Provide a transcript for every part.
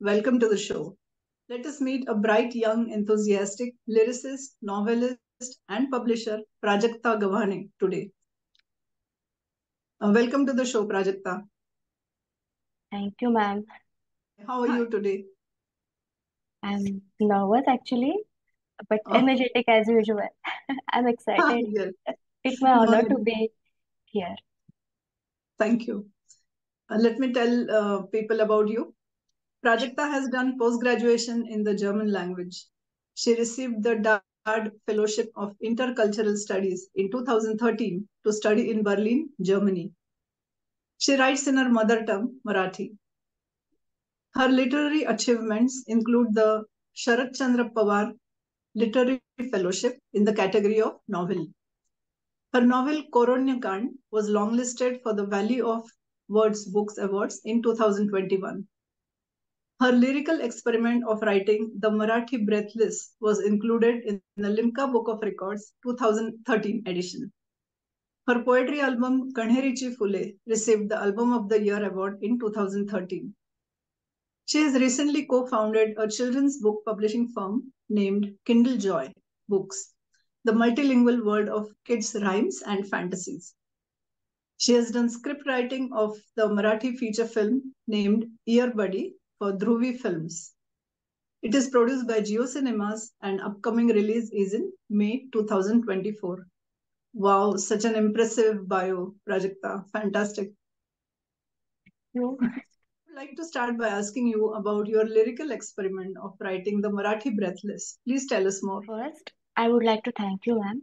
welcome to the show. Let us meet a bright, young, enthusiastic lyricist, novelist, and publisher, Prajakta Gavhane, today. Welcome to the show, Prajakta. Thank you, ma'am. How are you today? I'm nervous actually, but Oh, energetic as usual. I'm excited. yes. It's my No, honor to be here. thank you. Let me tell people about you. Prajakta has done post-graduation in the German language. She received the DAAD Fellowship of Intercultural Studies in 2013 to study in Berlin, Germany. She writes in her mother tongue, Marathi. Her literary achievements include the Sharat Chandra Pawar Literary Fellowship in the category of novel. Her novel Koronyakand was longlisted for the Valley of Words Books Awards in 2021. Her lyrical experiment of writing the Marathi Breathless was included in the Limca Book of Records 2013 edition. Her poetry album Kanherichi Phule received the Album of the Year award in 2013. She has recently co-founded a children's book publishing firm named Kindlejoy Books, the multilingual world of kids' rhymes and fantasies. She has done script writing of the Marathi feature film named Ear Buddy for Dhruvi Films. It is produced by Geo Cinemas and upcoming release is in May 2024. Wow, such an impressive bio, Prajakta. Fantastic. You I would like to start by asking you about your lyrical experiment of writing the Marathi Breathless. Please tell us more. first, I would like to thank you, ma'am.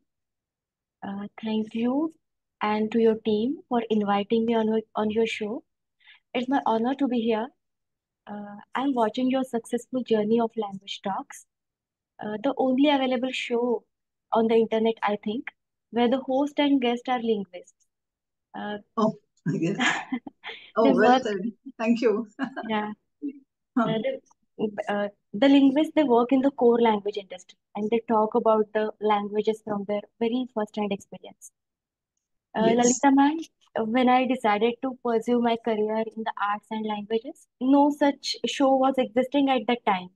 Thank you and to your team for inviting me on your show. It's my honor to be here. I'm watching your successful journey of language talks, the only available show on the internet, I think, where the host and guest are linguists. Uh, Oh, I guess. they Oh, well work, said. Thank you. yeah, Huh. uh, the linguists, they work in the core language industry and they talk about the languages from their very first hand experience. Yes. Lalita ma'am, when I decided to pursue my career in the arts and languages, no such show was existing at that time.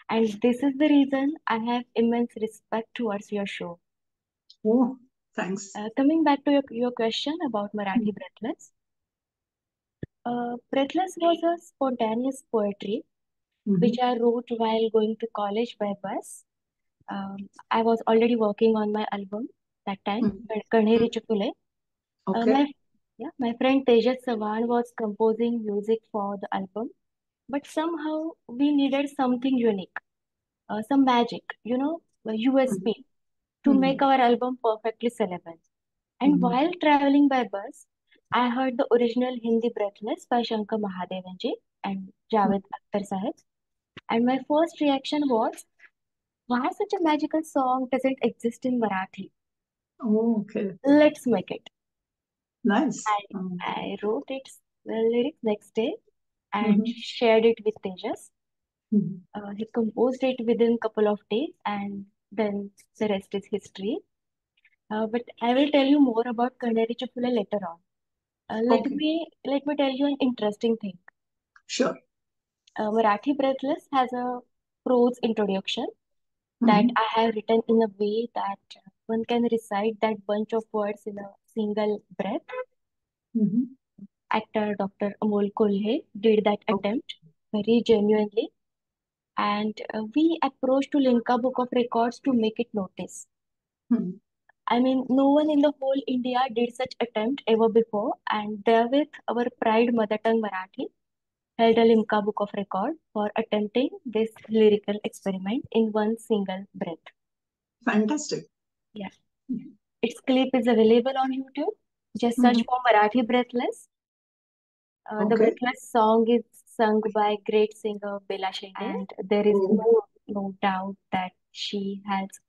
And this is the reason I have immense respect towards your show. Oh, thanks. Coming back to your question about Marathi Breathless. Breathless was a spontaneous poetry which Mhm. I wrote while going to college by bus. I was already working on my album that time, Mhm. Kanherichi Phule. Uh, Okay. my my friend Tejas Sawan was composing music for the album, but somehow we needed something unique, some magic, a Mhm. USP to make Mhm. our album perfectly sellable. And Mhm. while traveling by bus, I heard the original Hindi Breathless by Shankar Mahadevanji and Javed Akhtar Sahib. And my first reaction was, why such a magical song doesn't exist in Marathi? Oh, okay. Let's make it. Nice. I wrote its lyrics next day and Mhm. shared it with Tejas. Mhm. He composed it within a couple of days, and then the rest is history. But I will tell you more about Kanherichi Phule later on. Okay. Let me tell you an interesting thing. Sure. Marathi Breathless has a prose introduction that Mhm. I have written in a way that one can recite that bunch of words in a single breath. Mhm. Actor Dr. Amol Kolhe did that Okay. attempt very genuinely, and we approached to Limca Book of Records to make it notice. Mhm. I mean, no one in the whole India did such attempt ever before, and therewith our pride mother tongue Marathi held a Limca Book of Record for attempting this lyrical experiment in one single breath. Fantastic. Yeah, its clip is available on YouTube. Just search Mhm. for Marathi Breathless. The Okay. Breathless song is sung by great singer Bela Shende, and there is Oh. no doubt that she has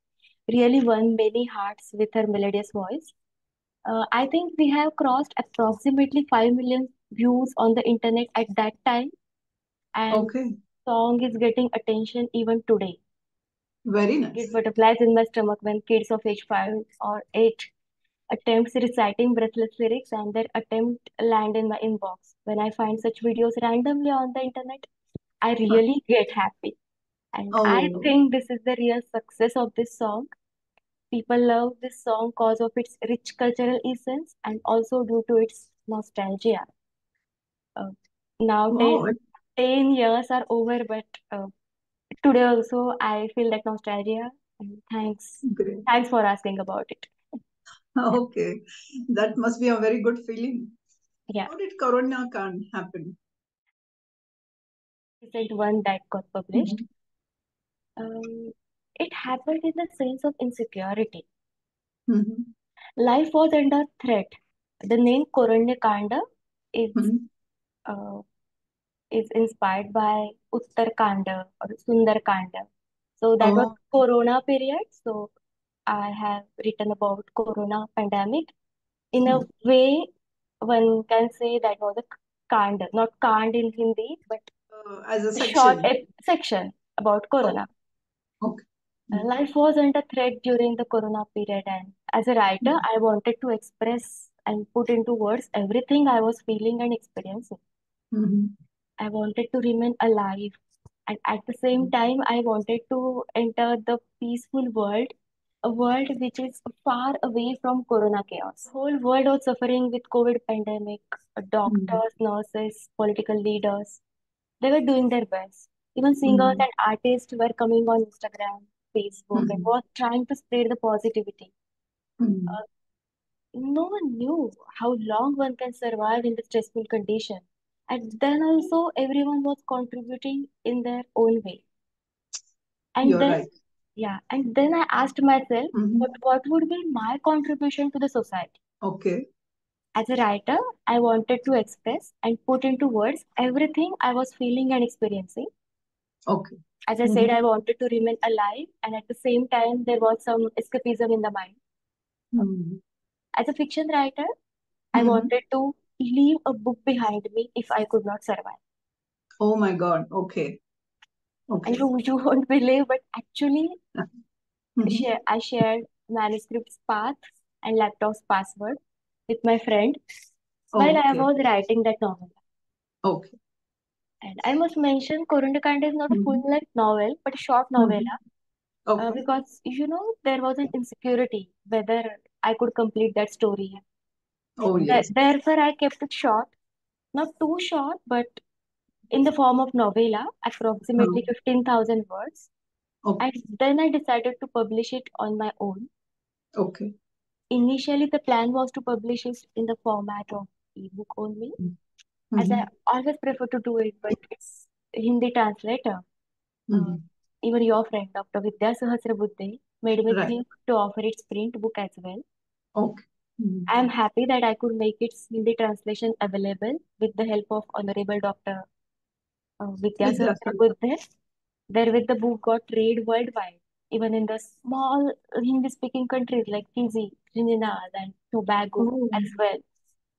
really won many hearts with her melodious voice. I think we have crossed approximately 5 million views on the internet at that time, and Okay. song is getting attention even today. Very Get nice. butterflies in my stomach when kids of age 5 or 8 attempts reciting breathless lyrics and their attempt land in my inbox when I find such videos randomly on the internet. I really get happy. And I Oh, think this is the real success of this song. People love this song because of its rich cultural essence and also due to its nostalgia. Uh, now wow, 10 years are over, but today also I feel that nostalgia. And great. thanks for asking about it. Okay, that must be a very good feeling. Yeah, How did Koronyakand happen? recent one that got published. Mhm, Um, it happened in the sense of insecurity. mhm, Life was under threat. The name Koronyakanda is mhm. uh, is inspired by Uttarkanda or Sundarkanda. So that was Oh, Corona period. So I have written about Corona pandemic. In a mhm. way, one can say that was a kand, not kand in Hindi, but As a a short section. section about Oh, Corona. okay. Mhm, Life was under threat during the Corona period, and as a writer, mhm, I wanted to express and put into words everything I was feeling and experiencing. mhm, I wanted to remain alive, and at the same time, I wanted to enter the peaceful world, a world which is far away from Corona chaos. Whole world was suffering with COVID pandemic. mhm, Doctors, nurses, political leaders, they were doing their best. Even singers mhm, and artists were coming on Instagram, Facebook, and mhm, was trying to spread the positivity. mhm. Uh, no one knew how long one can survive in the stressful condition. And then also everyone was contributing in their own way. And You're then, right. yeah, and then I asked myself, Mhm. what would be my contribution to the society? Okay, As a writer, I wanted to express and put into words everything I was feeling and experiencing. okay. As I said, Mhm, I wanted to remain alive, and at the same time, there was some escapism in the mind. mhm, As a fiction writer, I mhm. wanted to leave a book behind me if I could not survive. Oh my God. Okay, And okay. you won't believe, but actually, Mhm. I shared manuscript's path and laptop's password with my friend while I Okay, was writing that novel. okay. And I must mention, Koronyakand is not a Mhm, full-length novel, but a short mhm. novella, Okay. because there was an insecurity whether I could complete that story. Oh, yes. Therefore, I kept it short, not too short, but in the form of novella, approximately Oh, 15,000 words. And okay, then I decided to publish it on my own. okay. Initially, the plan was to publish it in the format of ebook only, as I Mhm, always prefer to do it, but it's Hindi translator. Uh, mhm. Even your friend, Dr. Vidya Sahasrabuddhe, made me Right. think to offer its print book as well. Okay. Mhm. I am happy that I could make its Hindi translation available with the help of Honorable Dr. Vidya Vidyasar. Sahasrabuddhe. Therewith, the book got read worldwide, even in the small Hindi-speaking countries like Fiji, Trinidad, and Tobago Oh, as well.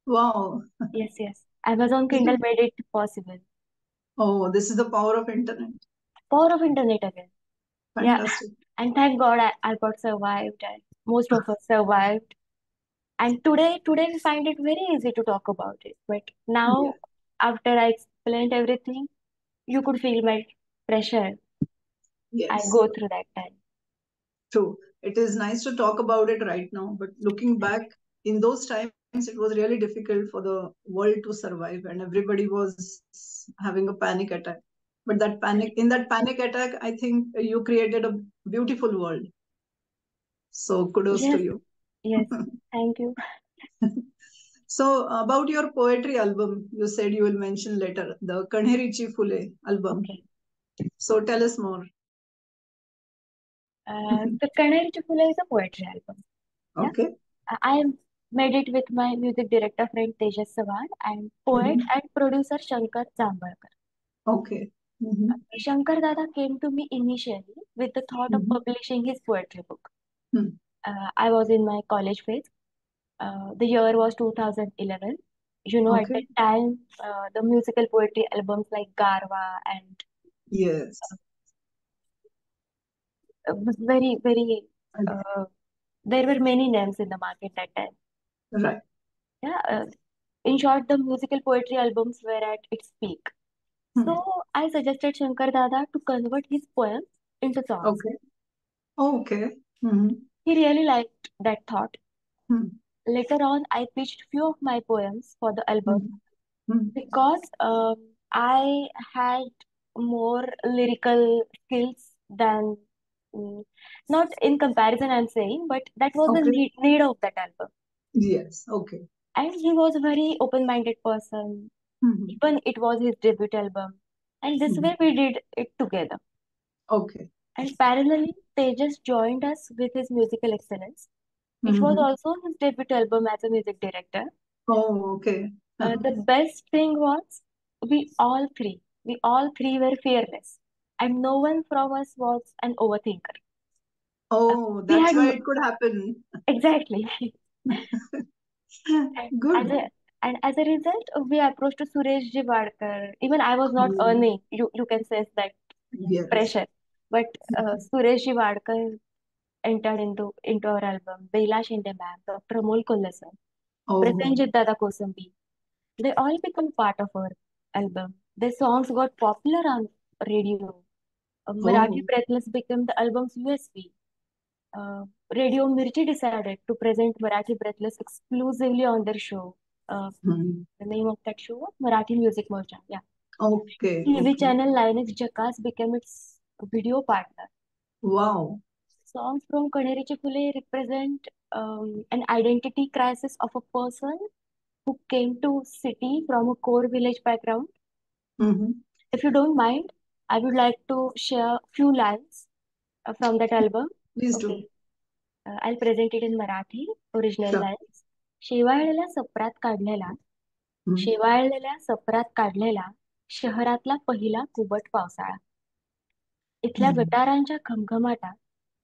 wow. Yes, yes. Amazon This is, Kindle made it possible. oh, this is the power of internet. Power of internet again. Yeah, Fantastic. and thank God I got survived, and most of us survived. And today we find it very easy to talk about it. But Yeah. now, after I explained everything, you could feel my pressure I Yes. go through that time. True. It is nice to talk about it right now, but looking back in those times, it was really difficult for the world to survive, and everybody was having a panic attack. But in that panic attack, I think you created a beautiful world. So kudos to Yes, you. yes. Thank you. So about your poetry album, you said you will mention later the Kanherichi Phule album. Okay. So tell us more. The Kanherichi Phule is a poetry album. Yeah. Okay. I made it with my music director friend Tejas Sawan and poet Mhm. and producer Shankar Zambalkar. Okay. Mhm. Shankar Dada came to me initially with the thought of Mhm. publishing his poetry book. Mhm. I was in my college phase. The year was 2011. At Okay. that time, the musical poetry albums like Garwa and Yes. was very, very, And- uh, there were many names in the market that time. Right. Yeah. In short, the musical poetry albums were at its peak. So I suggested Shankar Dada to convert his poems into songs. Okay. Okay. Hmm. He really liked that thought. Hmm. Later on, I pitched few of my poems for the album Hmm. because I had more lyrical skills than, mm, not in comparison, I'm saying, but that was the Okay. need of that album. Yes. Okay. And he was a very open-minded person. Hmm. Even it was his debut album. And this Hmm. way we did it together. Okay. And parallelly, Tejas joined us with his musical excellence. It was Hmm. also his debut album as a music director. Oh, okay. The best thing was we all three were fearless, and no one from us was an overthinker. Uh, Oh, we that's had why it could happen. exactly, and as Good. a and as a result, we approached to Suresh Jiwadkar. Even I was not Hmm. earning. You can sense that Yes. pressure, but Suresh Jiwadkar entered into our album. Bela Shinde ma'am, Dr. Amol Kollasan, Oh. Prasenjit Dada Kosambi. They all become part of our album. Their songs got popular on radio. Marathi Oh. Breathless became the album's USP. Radio Mirchi decided to present Marathi Breathless exclusively on their show. Uh, Hmm. the name of that show was Marathi Music Moja. Yeah. Okay. TV Okay. channel Linux Jackass became its video partner. Wow. Songs from Kanherichi Phule represent an identity crisis of a person who came to city from a core village background. Hmm. If you don't mind, I would like to share few lines from that album. Please do. Okay, I'll present it in Marathi, original Sure. lines. शेवाळलेल्या सप्रात काढलेला Hmm. शेवाळलेल्या सप्रात काढलेला शहरातला पहिला कुबट पावसाळा. इथल्या Hmm. गटारांच्या घमघमाटात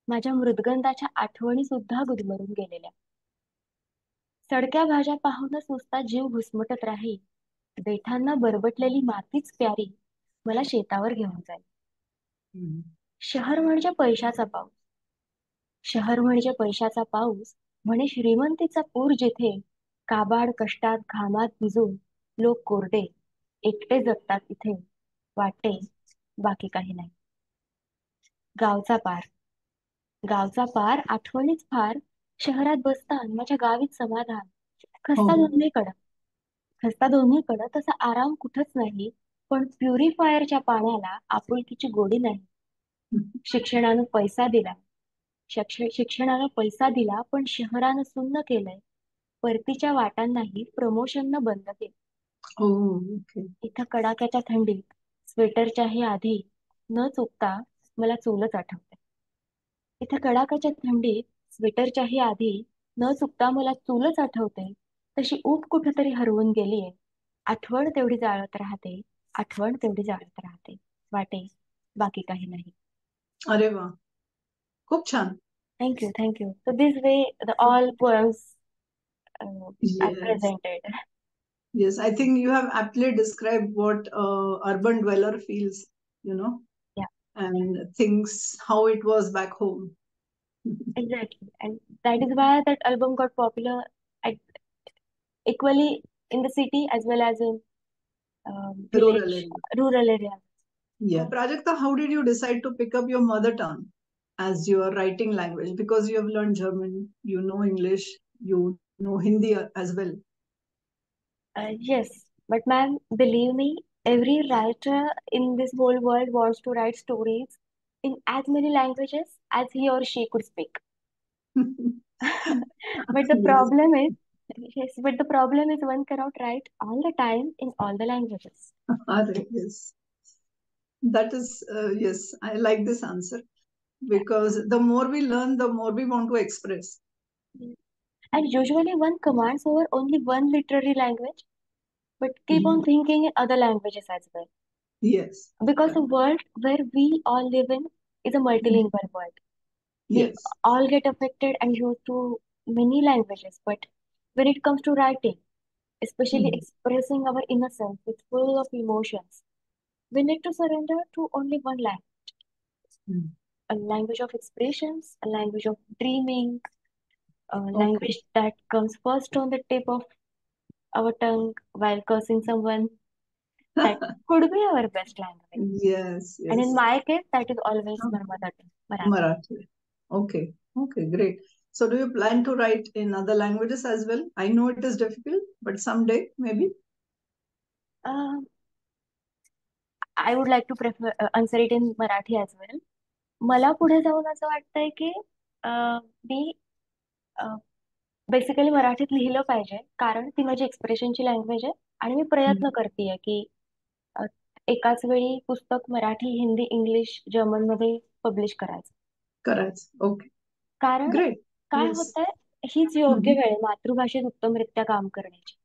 माझ्या मृदगंधाच्या आठवणी सुद्धा गुदमरून गेलेल्या. सडक्या भाज्या पाहूनच नुसता जीव घुसमटत राही. देठांना बरबटलेली मातीच प्यारी मला शेतावर घेऊन जाईल. Hmm. शहर म्हणजे पैशाचा पाऊस. शहर म्हणजे पैशाचा पाऊस म्हणे श्रीमंतीचा पूर जिथे काबाड कष्टात घामात भिजून लोक कोरडे एकटे जगतात इथे वाटे बाकी काही नाही. गावचा पार गावचा पार आठवणीच फार शहरात बसतान माझ्या गावीत समाधान. खस्ता Oh. दोन्हीकडं खस्ता दोन्हीकडं तसा आराम कुठंच नाही. पण प्युरिफायरच्या पाण्याला आपुलकीची गोडी नाही. शिक्षणानं पैसा दिला शिक्षणाला पैसा दिला पण शहरानं सुन्न केलंय. परतीच्या वाटांनाही प्रमोशननं बंद केलं. Oh. Okay. इथं कडाक्याच्या थंडीत स्वेटरच्याही आधी न चुकता मला चूलच आठवते. इथं कडाक्याच्या थंडीत स्वेटरच्याही आधी न चुकता मला चूलच आठवते. तशी ऊब कुठेतरी हरवून गेलीये. आठवण तेवढी जाळत राहते. आठवण तेवढी जाळत राहते. वाटे बाकी काही नाही. अरे वा. खूप छान. Thank you. So this way, the all poems are Yes. presented. Yes. I think you have aptly described what urban dweller feels, you know, Yeah, and thinks how it was back home. exactly. And that is why that album got popular at, equally in the city as well as in Rural village, area. rural areas. Yeah. Prajakta, how did you decide to pick up your mother tongue as your writing language? Because you have learned German, you know English, you know Hindi as well. Yes, but ma'am, believe me, every writer in this whole world wants to write stories in as many languages as he or she could speak. But the Yes. problem is, yes, but the problem is one cannot write all the time in all the languages. Yes. That is, yes, I like this answer because the more we learn, the more we want to express. Yeah. And usually one commands over only one literary language, but keep on Mhm. thinking in other languages as well. Yes. Because Right. the world where we all live in is a Mhm. multilingual world. We Yes. all get affected and used to many languages, but when it comes to writing, especially Mhm. expressing our innocence with full of emotions, we need to surrender to only one language, Mhm. a language of expressions, a language of dreaming, a Okay. language that comes first on the tip of our tongue while cursing someone. that could be our best language. Yes, And in yes. my case, that is always Oh, my mother tongue, Marathi. Marathi. Okay, okay, great. So, do you plan to write in other languages as well? I know it is difficult, but someday maybe. Uh, I would like to answer it in Marathi as well. मला पुढे जाऊन असं वाटतंय की मी basically मराठीत लिहिलं पाहिजे कारण ती माझी एक्सप्रेशनची लँग्वेज आहे आणि मी प्रयत्न करतेय की अ, एकाच वेळी पुस्तक मराठी, हिंदी, इंग्लिश, जर्मन मध्ये पब्लिश करायचं. करायचं. ओके, कारण ग्रेट. काय येस. होतंय, हीच योग्य वेळ आहे मातृभाषेत उत्तमरित्या काम करण्याची.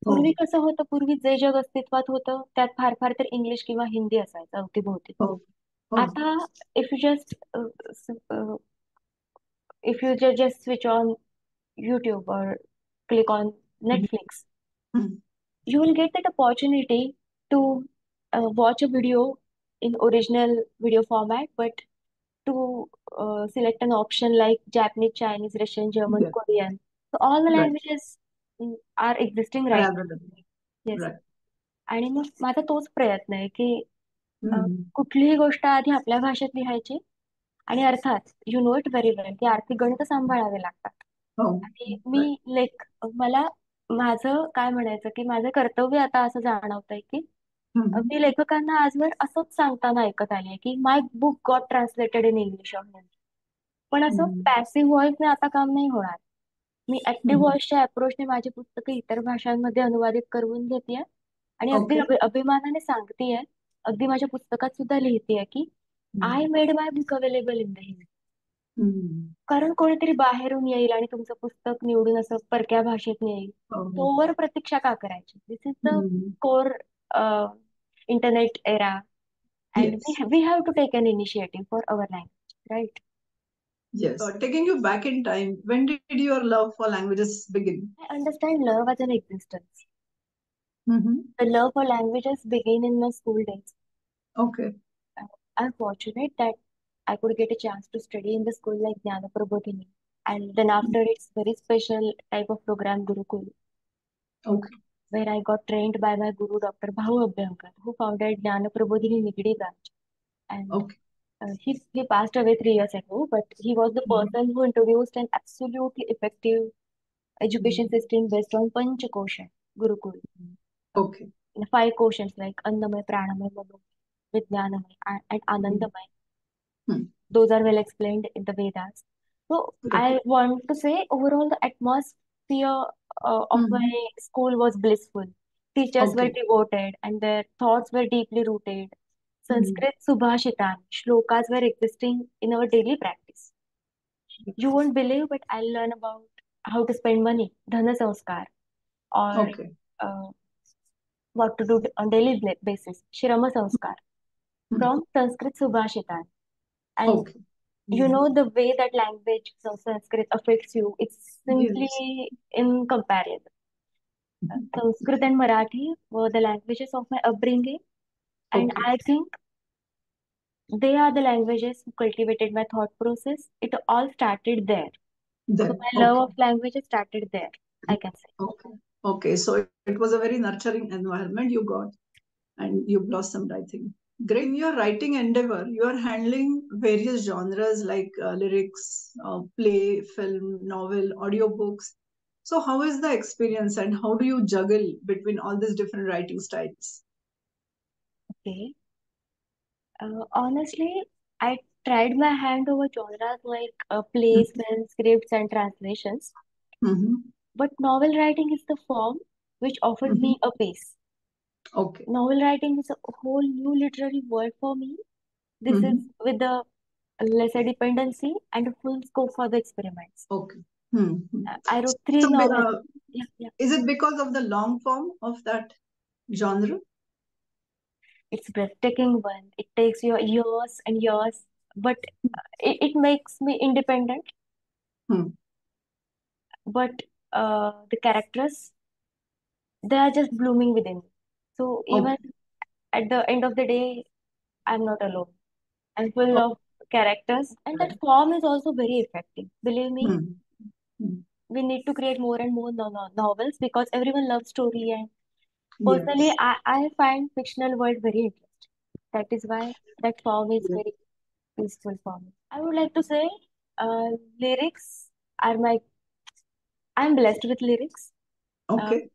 हो, पूर्वी कसं होतं, पूर्वी जे जग अस्तित्वात होतं त्यात फार फार तर इंग्लिश किंवा हिंदी असायचं अवतीभोवती. हो, हो. आता if you just if you just switch on YouTube or click on Mhm. Netflix, Mhm. you will get that opportunity to watch a video in original video format, but to select an option like Japanese, Chinese, Russian, German, Yeah, Korean. So all the right. languages are existing right now. Available. Yes. Right. आणि मग माझा तोच प्रयत्न आहे की Mhm. कुठलीही गोष्ट आधी आपल्या भाषेत लिहायची आणि अर्थात you know it very well की आर्थिक गणित सांभाळावे लागतात. हो, आणि right. मला माझं काय म्हणायचं की माझं कर्तव्य आता असं जाणवतंय की Mhm. मी लेखकांना आजवर असंच सांगताना ऐकत आले की my book got translated in English or Hindi. पण असं Mhm. पॅसिव्ह व्हॉइसने आता काम नाही होणार. मी ऍक्टिव्ह Mhm. व्हॉइसच्या अप्रोचने माझी पुस्तकं इतर भाषांमध्ये अनुवादित करून घेतेय आणि अगदी Okay. अभिमानाने सांगतेय, अगदी माझ्या पुस्तकात सुद्धा लिहितेय की आय Mhm. Made my book available in the Hindi. Mhm. कारण कोणीतरी बाहेरून येईल आणि तुमचं पुस्तक निवडून असं परक्या भाषेत येईल, Oh. तोवर प्रतीक्षा का करायची? This is the Mhm. Core internet era and Yes. We have to take an initiative for our language, right? Yes. Taking you back in time, when did your love for languages begin? I understand love as an existence. Mm-hmm. The love for languages began in my school days. Okay. I'm fortunate that I could get a chance to study in the school like Jnana Prabodhini. And then after it's very special type of program Gurukul, Okay. where I got trained by my guru Dr. Bhavu Abhyankar, who founded Jnana Prabodhini Nigdi branch. And Okay. he passed away 3 years ago, but he was the Mhm. person who introduced an absolutely effective education Mhm. system based on Panch Koshan, Gurukul. Uh, Okay. the 5 quotients like Annamay, Pranamay, Manomay, Vijnanamay, and Mhm. Anandamay. Hmm. Those are well explained in the Vedas. So Correct. I want to say overall the atmosphere of my Mhm. school was blissful. Teachers were Okay. devoted and their thoughts were deeply rooted. Mhm. Sanskrit Subhashitan, shlokas were existing in our daily practice. You won't believe, but I learn about how to spend money, dhana sanskar, or Okay. uh, what to do on daily basis, Shrama Sanskar, Hmm. from Sanskrit Subhashitan. And Okay. you Mhm. know the way that language, so Sanskrit affects you, it's Yes. simply incomparable. Mhm. Sanskrit and Marathi were the languages of my upbringing, and Okay. I think they are the languages who cultivated my thought process. It all started there. So Then. my love Okay. of languages started there, I can say. Okay. Okay. So it was a very nurturing environment you got and you blossomed, I think. Great. In your writing endeavor, you are handling various genres like lyrics, play, film, novel, audiobooks. So, how is the experience and how do you juggle between all these different writing styles? Okay. Honestly, I tried my hand over genres like plays, films, scripts, and translations. Mm-hmm. But novel writing is the form which offered Mm-hmm. me a pace. Okay. Novel writing is a whole new literary world for me. This is Mm-hmm. with the lesser dependency and a full scope for the experiments. Okay. Mm-hmm. I wrote three So, novels. Yeah, yeah. is it because of the long form of that genre? It's breathtaking one. It takes your years and years, but it makes me independent. Hmm. But the characters, they are just blooming within me. So even Okay. at the end of the day, I'm not alone. I'm full Oh, of characters, and that right. form is also very effective. Believe me, Hmm. Hmm. we need to create more and more novels because everyone loves story and Personally, Yes. I find fictional world very interesting. That is why that form is Yes. very peaceful for me. I would like to say, uh, lyrics are my. I'm blessed with lyrics, uh, Okay.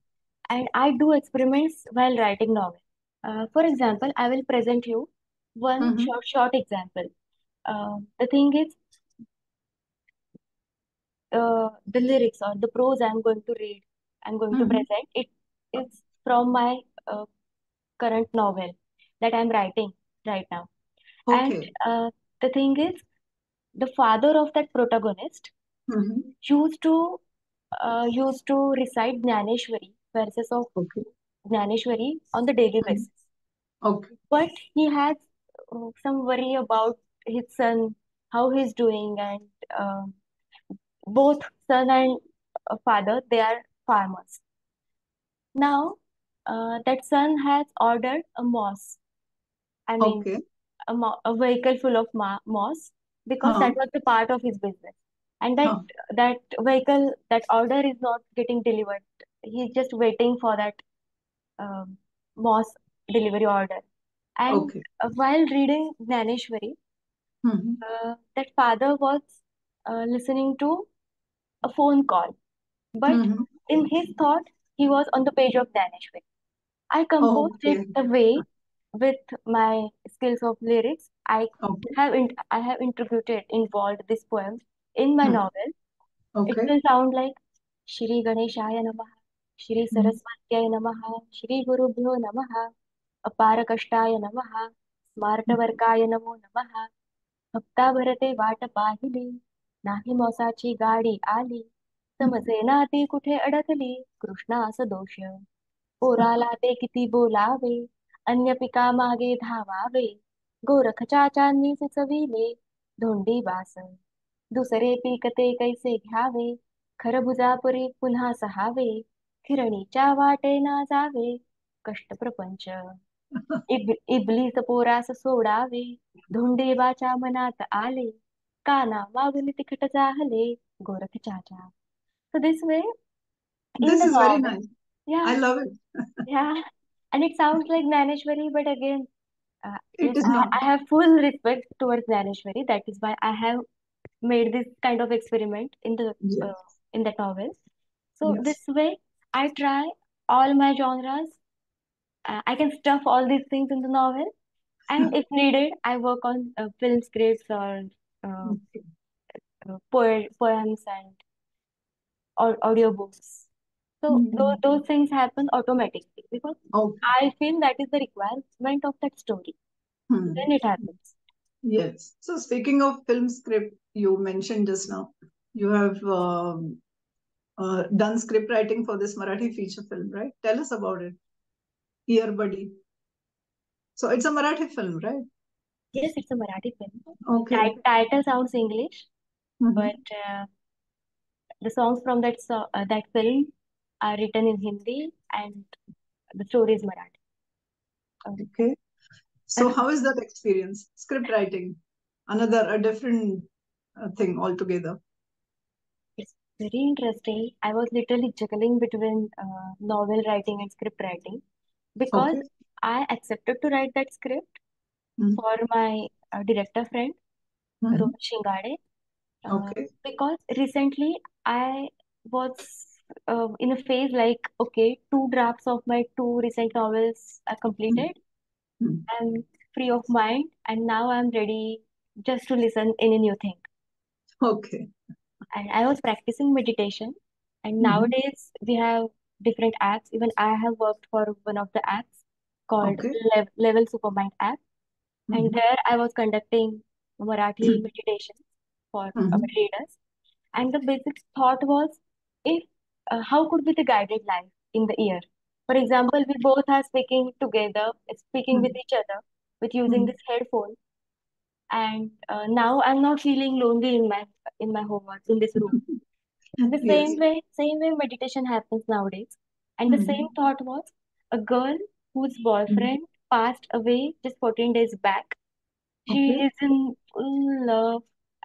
and I do experiments while writing novel. For example, I will present you one Mm-hmm. short example. The thing is, the lyrics or the prose I'm going to read, I'm going to Mm-hmm. present. It is from my current novel that I'm writing right now. And Okay. uh, the thing is, the father of that protagonist Mm-hmm. used to recite Jnaneshwari, verses of Okay. Jnaneshwari on the daily Mm-hmm. basis. Okay. But he has some worry about his son, how he's doing, and uh, both son and father, they are farmers. Now, that son has ordered a moss. I mean, Okay. a vehicle full of moss because that Huh. was the part of his business. And that Huh. that vehicle, that order is not getting delivered. He's just waiting for that um, moss delivery order. And Okay. while reading Jnaneshwari, Mm-hmm. that father was listening to a phone call, but Mm-hmm. in his thought, he was on the page of Jnaneshwari. I composed it Okay. the way with my skills of lyrics. Okay. I have involved this poem in my Mm. novel. It Okay. will sound like Shri Ganeshaya Namaha, Shri Mm. Saraswatyaya Namaha, Shri Gurubhyo Namaha, Aparakashtaya Namaha, Smartavarkaya Namo Namaha, हप्ता भरते वाट पाहिली, नाही मोसाची गाडी आली, समजेना ती कुठे अडकली, कृष्णास दोष. पोराला ते किती बोलावे, अन्य पिकामागे धावावे, गोरख चाचांनी सुचविले, धोंडी बास. दुसरे पीक ते कैसे घ्यावे, खरबुजापुरी पुन्हा सहावे, खिरणीच्या वाटे ना जावे, कष्ट प्रपंच. इबलीस पोरास सोडावे, धोंडेबाच्या मनात आले, काना मागून तिखट जाहले, गोरख चाचा. So this way, in This the is very novel, nice. I yeah, love it. yeah, and it sounds like Jnaneshwari, but again, It yes, is not. I have full respect towards Jnaneshwari. That is why I have made this kind of experiment Yes. in that novel. So this Yes. way, I try all my genres. I can stuff all these things in the novel, and if needed, I work on film scripts or uh, Okay. poems and or audiobooks. So Mm. those things happen automatically because Okay. I feel that is the requirement of that story. Hmm. Then it happens. Yes. So speaking of film script, you mentioned just now, you have done script writing for this Marathi feature film, right? Tell us about it. Ear Buddy. So it's a Marathi film, right? Yes, it's a Marathi film. Okay. Title sounds English, Hmm. but the songs from that film are written in Hindi and the story is Marathi. Um, Okay. So how is that experience? Script writing, another a different thing altogether. It's very interesting. I was literally juggling between novel writing and script writing because Okay. I accepted to write that script Mm-hmm. for my director friend, Mm-hmm. Rohit Shingade, Okay. because recently I was in a phase like, okay, two drafts of my two recent novels are completed. Mm-hmm. I'm free of mind, and now I'm ready just to listen any new thing. Okay. And I was practicing meditation. And Mm-hmm. nowadays we have different apps. Even I have worked for one of the apps called Okay. Level Supermind app. And Mm-hmm. there I was conducting Marathi meditation for our Mm-hmm. readers. And the basic thought was, if how could be the guided life in the ear? For example, we both are speaking together, speaking with each other with using Mm-hmm. this headphone. And now I'm not feeling lonely in my home or in this room. The Yes. same way meditation happens nowadays. And the Mm-hmm. same thought was a girl whose Mm-hmm. boyfriend passed away just 14 days back. She Okay. is in full love,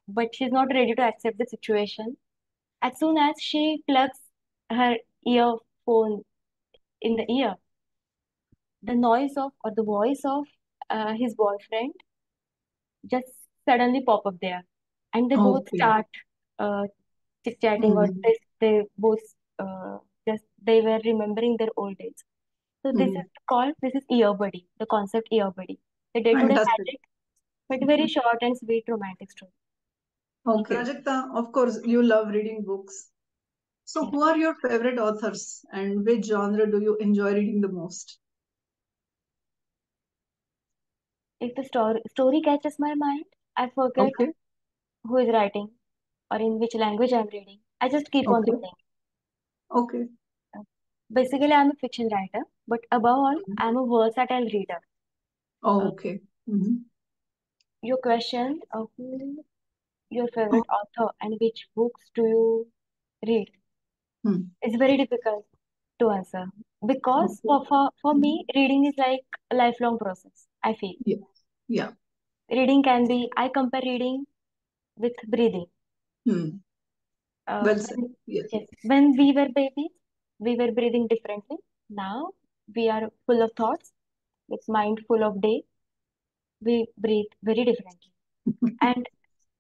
but she's not ready to accept the situation. As soon as she plugs her earphone in the ear, the noise of or the voice of his boyfriend just suddenly pop up there, and they both Okay. start uh, chit-chatting, or Mm-hmm. they both uh, just they were remembering their old days. So Mm-hmm. this is ear buddy, the concept ear buddy, the day-to-day Fantastic. magic, but very short and sweet romantic story. Okay. Prajakta, of course, you love reading books. So, Yes. who are your favorite authors and which genre do you enjoy reading the most? If the story catches my mind, I forget Okay. who is writing or in which language I'm reading. I just keep on Okay. reading. Okay. Uh, Basically, I'm a fiction writer, but above all, Mhm. I'm a versatile reader. Oh, Uh, okay. Mm-hmm. your question of who your favorite author and which books do you read Mm-hmm. is very difficult to answer, because Okay. for Mhm. me, reading is like a lifelong process, I feel. Yeah. Yeah. Reading can be, I compare reading with breathing. Hmm. Uh, Well said. when, Yes. yes, when we were babies, we were breathing differently. Now we are full of thoughts, with mind full of day. We breathe very differently,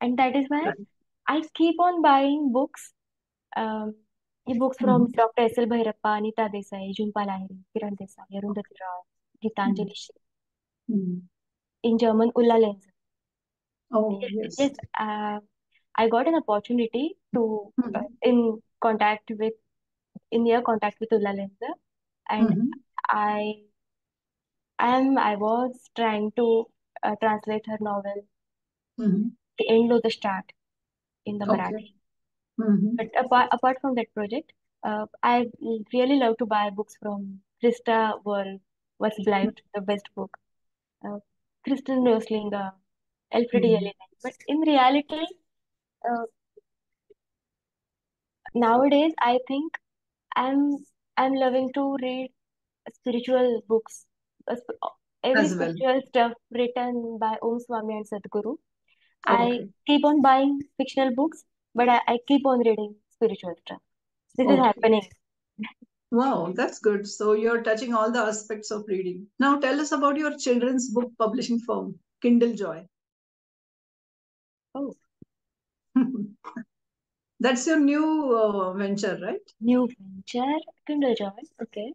and that is why Right. I keep on buying books. Um, books from Mm-hmm. Dr. S. L. Bhairappa, Anita Desai, Jhumpa Lahiri, Kiran Desai, Arundhati Roy, Gitanjali Shri, Mm-hmm. in German, Ulla Lenz. Oh, Yes, yes. yes. I got an opportunity to Mm-hmm. in near contact with Ulla Lenz, and Mm-hmm. I I was trying to translate her novel, Mm-hmm. The End of the Start, in the Okay. Marathi. Mm-hmm. But apart from that project, I really love to buy books from Krista World, What's Blight, the best book, uh, Kristen Roslinga, Alfred Mm-hmm. Yelena. But in reality, uh, nowadays I think I'm I'm loving to read spiritual books, uh, sp- uh, every As well. spiritual stuff written by Om Swami and Sadhguru. I Okay. keep on buying fictional books, but I keep on reading spiritual stuff. This is Okay. happening. Wow, that's good. So you're touching all the aspects of reading. Now tell us about your children's book publishing firm, Kindlejoy. Oh, That's your new venture, right? new venture, Kindlejoy. Okay.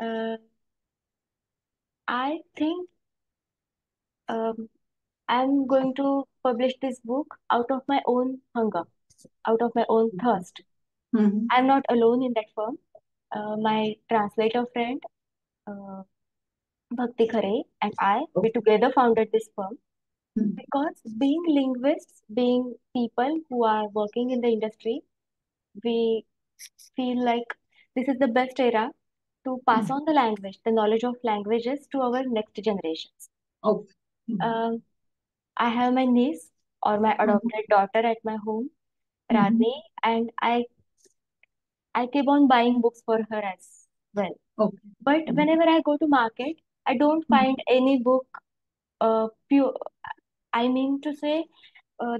Uh, I think um, I'm going to publish this book out of my own hunger, out of my own thirst. Mm-hmm. I'm not alone in that firm. My translator friend, uh, Bhakti Khare, and we Okay. together founded this firm, Mhm. because being linguists, being people who are working in the industry, we feel like this is the best era to pass Mhm. on the language, the knowledge of languages to our next generations. Okay. Mhm. Um, I have my niece or my Mhm. adopted daughter at my home, Mhm. Radni, and I keep on buying books for her as well. Okay. But Mhm. whenever I go to market, I don't Mhm. find any book pure. I mean to say,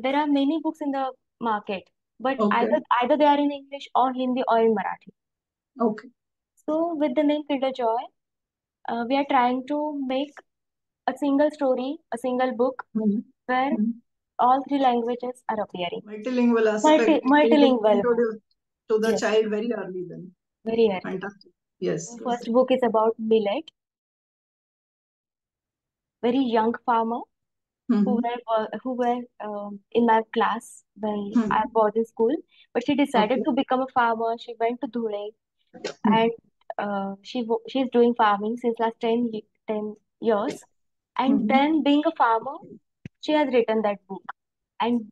there are many books in the market, but Okay. either they are in English or Hindi or in Marathi. Okay. So with the name Kindlejoy, we are trying to make a single story, a single book Mhm. where Mhm. all three languages are appearing. Multilingual aspect Multilingual one. introduced to the Yes, child very early then. very early. Fantastic. Yes. The Yes. first book is about millet, very young farmer Mm-hmm. who were in my class when I Mm-hmm. was in school. But she decided Okay. to become a farmer. She went to Dhule, and Mm-hmm. she's doing farming since last 10 years. And Mm-hmm. then being a farmer, she has written that book. And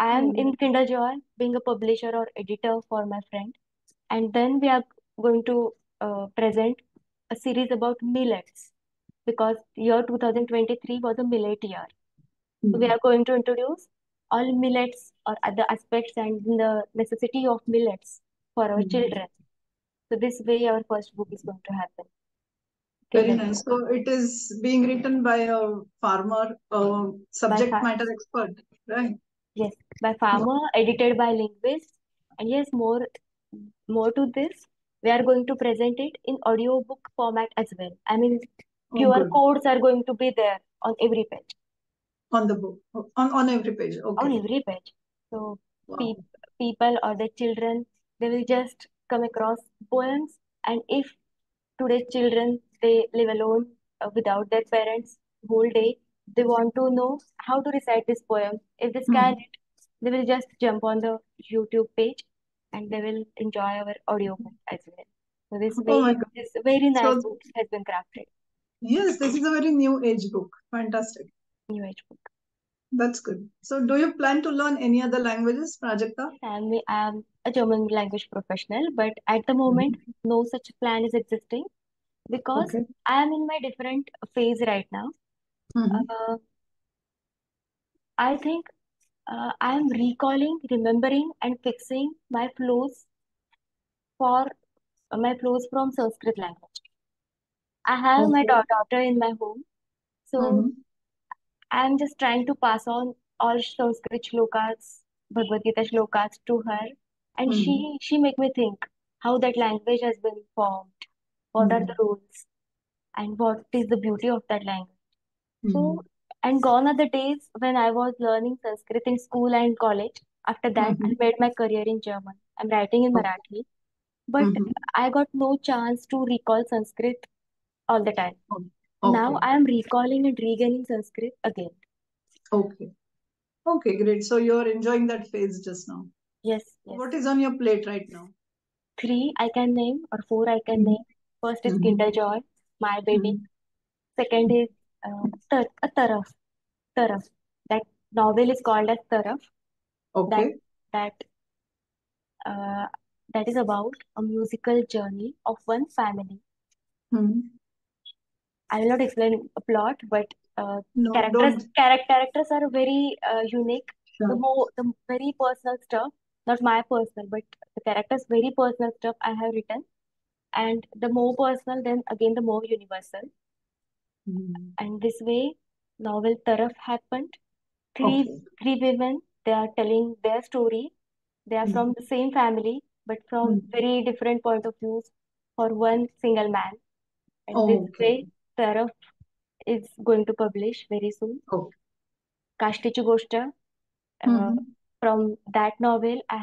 I am Oh, in Kindlejoy being a publisher or editor for my friend. And then we are going to present a series about millets, because year 2023 was a millet year. So we mm. are going to introduce all millets or other aspects and the necessity of millets for our Mm. children. So this way our first book is going to happen. Very Kindle nice. So it is being written by a farmer, by subject far, matter expert, right? yes, by Wow. farmer, edited by linguists, and yes, more to this. we are going to present it in audiobook format as well. I mean, Oh, QR good. codes are going to be there on every page. On the book, on every page. On Okay. every page. So pe Wow. people or the children, they will just come across poems, and if today's children they live alone without their parents whole day, they want to know how to recite this poem. If they scan Hmm. it, they will just jump on the YouTube page and they will enjoy our audiobook as well. So Oh my God. this very nice So book has been crafted. yes, this is a very new age book. Fantastic. New age book. That's good. So do you plan to learn any other languages, Prajakta? I'm a German language professional, but at the moment, Mhm. no such plan is existing because Okay. I am in my different phase right now. Hmm. Uh, I think I am recalling, remembering, and fixing for my flows from Sanskrit language. I have my Okay. daughter in my home, so Hmm. I am just trying to pass on all Sanskrit shlokas, Bhagavad Gita shlokas to her, and Hmm. she make me think how that language has been formed, what are the Hmm. rules, and what is the beauty of that language. So, Hmm. and gone are the days when I was learning Sanskrit in school and college. After that, I Hmm. made my career in German. I'm writing in Okay. Marathi, but Hmm. I got no chance to recall Sanskrit all the time. Now Okay. I am recalling and regaining Sanskrit again. Okay. Okay, great. So you're enjoying that phase just now. Yes, yes. What is on your plate right now? Three I can name, or four I can Hmm. name. First is Hmm. Kindlejoy, My Baby. Hmm. Second is Taraf. Taraf. That novel is called as Taraf. That Okay. that uh, that is about a musical journey of one family. Hmm. I will not explain a plot, but No, don't. characters are very unique. Sure. The very personal stuff, not my personal, but the characters very personal stuff I have written, and the more personal, then again the more universal. Hmm. And this way, novel Taraf happened. Okay. Three women, they are telling their story. They are Hmm. from the same family, but from Hmm. very different point of views for one single man. And this Okay. way, Taraf is going to publish very soon. Okay. काष्टीची गोष्ट. Uh, Hmm. from that novel, I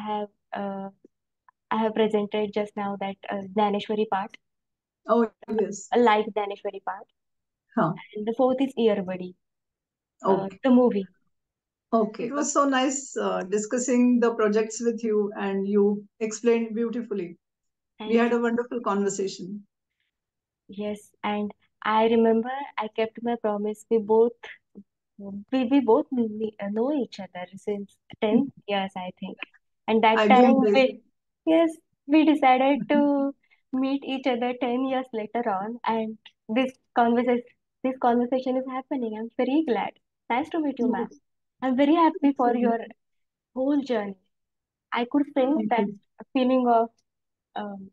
have presented just now that Dhaneshwari part, Oh, yes. like Dhaneshwari part. Huh. And the fourth is Earbuddy, Okay. the movie. Okay. It was so nice discussing the projects with you, and you explained beautifully. We Thank had you. a wonderful conversation. Yes, and I remember I kept my promise. We both know each other since 10 years, I think. And that I time believe this. yes, we decided to meet each other 10 years later on, and this conversation is happening. I'm very glad. Nice to meet you, ma'am. Yes. I'm very happy for Same your here. whole journey. I could sense Thank that you. feeling of um,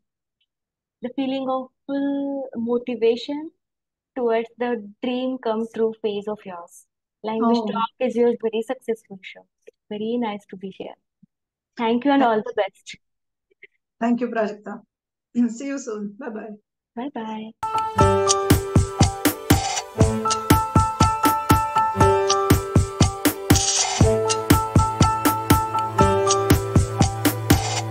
the feeling of full motivation towards the dream come true phase of yours. Language Oh, Talk is your very successful show. It's very nice to be here. Thank you and thank, all the best. thank you, Prajakta. See you soon. Bye bye. Bye bye.